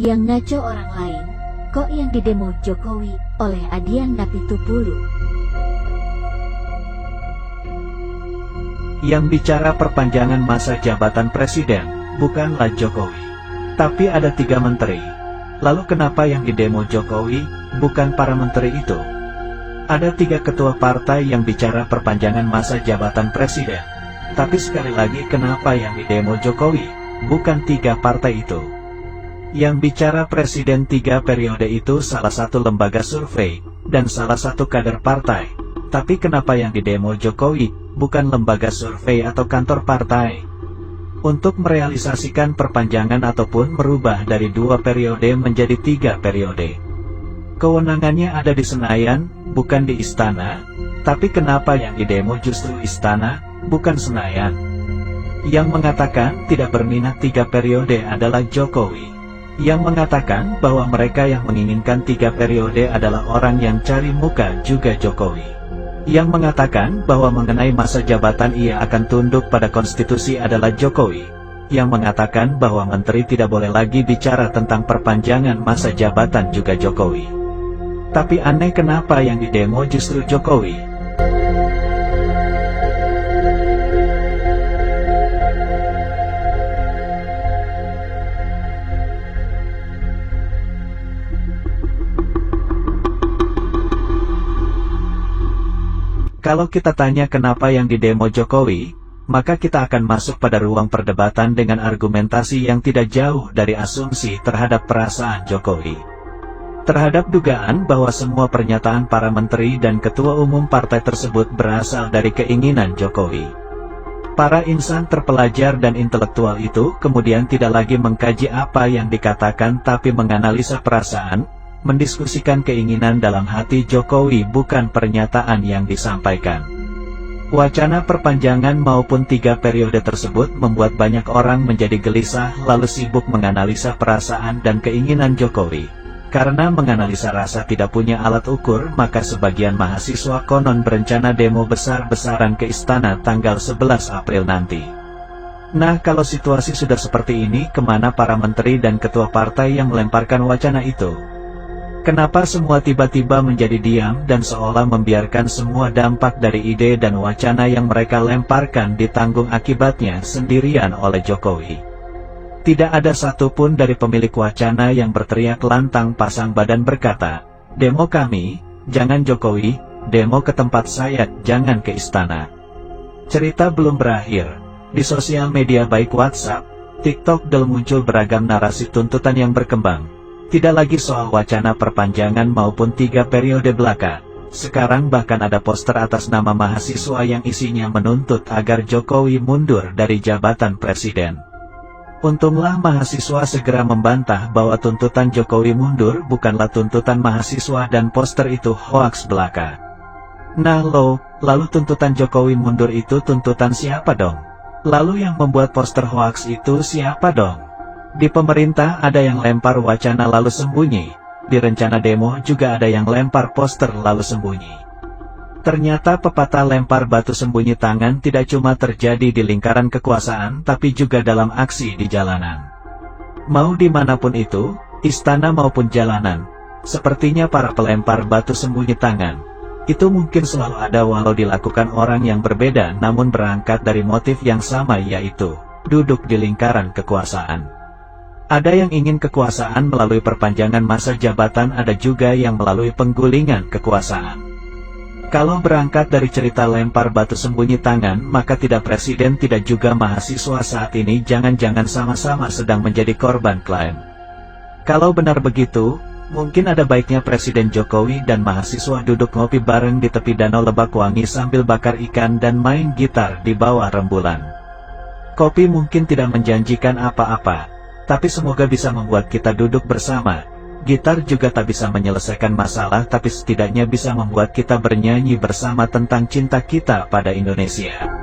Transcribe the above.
Yang ngaco orang lain, kok yang didemo Jokowi, oleh Adian Napitupulu. Yang bicara perpanjangan masa jabatan presiden, bukanlah Jokowi. Tapi ada 3 menteri. Lalu kenapa yang didemo Jokowi, bukan para menteri itu? Ada 3 ketua partai yang bicara perpanjangan masa jabatan presiden. Tapi sekali lagi kenapa yang didemo Jokowi, bukan 3 partai itu? Yang bicara presiden 3 periode itu salah satu lembaga survei, dan salah satu kader partai. Tapi kenapa yang didemo Jokowi, bukan lembaga survei atau kantor partai? Untuk merealisasikan perpanjangan ataupun merubah dari 2 periode menjadi 3 periode. Kewenangannya ada di Senayan, bukan di Istana. Tapi kenapa yang didemo justru Istana, bukan Senayan? Yang mengatakan tidak berminat 3 periode adalah Jokowi. Yang mengatakan bahwa mereka yang menginginkan 3 periode adalah orang yang cari muka juga Jokowi. Yang mengatakan bahwa mengenai masa jabatan ia akan tunduk pada konstitusi adalah Jokowi. Yang mengatakan bahwa menteri tidak boleh lagi bicara tentang perpanjangan masa jabatan juga Jokowi. Tapi aneh kenapa yang didemo justru Jokowi? Kalau kita tanya kenapa yang didemo Jokowi, maka kita akan masuk pada ruang perdebatan dengan argumentasi yang tidak jauh dari asumsi terhadap perasaan Jokowi. Terhadap dugaan bahwa semua pernyataan para menteri dan ketua umum partai tersebut berasal dari keinginan Jokowi. Para insan terpelajar dan intelektual itu kemudian tidak lagi mengkaji apa yang dikatakan tapi menganalisa perasaan, mendiskusikan keinginan dalam hati Jokowi bukan pernyataan yang disampaikan. Wacana perpanjangan maupun 3 periode tersebut membuat banyak orang menjadi gelisah lalu sibuk menganalisa perasaan dan keinginan Jokowi. Karena menganalisa rasa tidak punya alat ukur, maka sebagian mahasiswa konon berencana demo besar-besaran ke istana tanggal 11 April nanti. Nah, kalau situasi sudah seperti ini, kemana para menteri dan ketua partai yang melemparkan wacana itu? Kenapa semua tiba-tiba menjadi diam dan seolah membiarkan semua dampak dari ide dan wacana yang mereka lemparkan ditanggung akibatnya sendirian oleh Jokowi? Tidak ada satupun dari pemilik wacana yang berteriak lantang pasang badan berkata, "Demo kami, jangan Jokowi, demo ke tempat saya, jangan ke istana." Cerita belum berakhir. Di sosial media baik WhatsApp, TikTok muncul beragam narasi tuntutan yang berkembang. Tidak lagi soal wacana perpanjangan maupun 3 periode belaka. Sekarang bahkan ada poster atas nama mahasiswa yang isinya menuntut agar Jokowi mundur dari jabatan presiden. Untunglah mahasiswa segera membantah bahwa tuntutan Jokowi mundur bukanlah tuntutan mahasiswa dan poster itu hoaks belaka. Nah lalu tuntutan Jokowi mundur itu tuntutan siapa dong? Lalu yang membuat poster hoaks itu siapa dong? Di pemerintah ada yang lempar wacana lalu sembunyi, di rencana demo juga ada yang lempar poster lalu sembunyi. Ternyata pepatah lempar batu sembunyi tangan tidak cuma terjadi di lingkaran kekuasaan tapi juga dalam aksi di jalanan. Mau dimanapun itu, istana maupun jalanan, sepertinya para pelempar batu sembunyi tangan, itu mungkin selalu ada walau dilakukan orang yang berbeda namun berangkat dari motif yang sama yaitu, duduk di lingkaran kekuasaan. Ada yang ingin kekuasaan melalui perpanjangan masa jabatan, ada juga yang melalui penggulingan kekuasaan. Kalau berangkat dari cerita lempar batu sembunyi tangan, maka tidak presiden tidak juga mahasiswa saat ini jangan-jangan sama-sama sedang menjadi korban klaim. Kalau benar begitu, mungkin ada baiknya Presiden Jokowi dan mahasiswa duduk ngopi bareng di tepi danau Lebakwangi sambil bakar ikan dan main gitar di bawah rembulan. Kopi mungkin tidak menjanjikan apa-apa, tapi semoga bisa membuat kita duduk bersama. Gitar juga tak bisa menyelesaikan masalah, tapi setidaknya bisa membuat kita bernyanyi bersama tentang cinta kita pada Indonesia.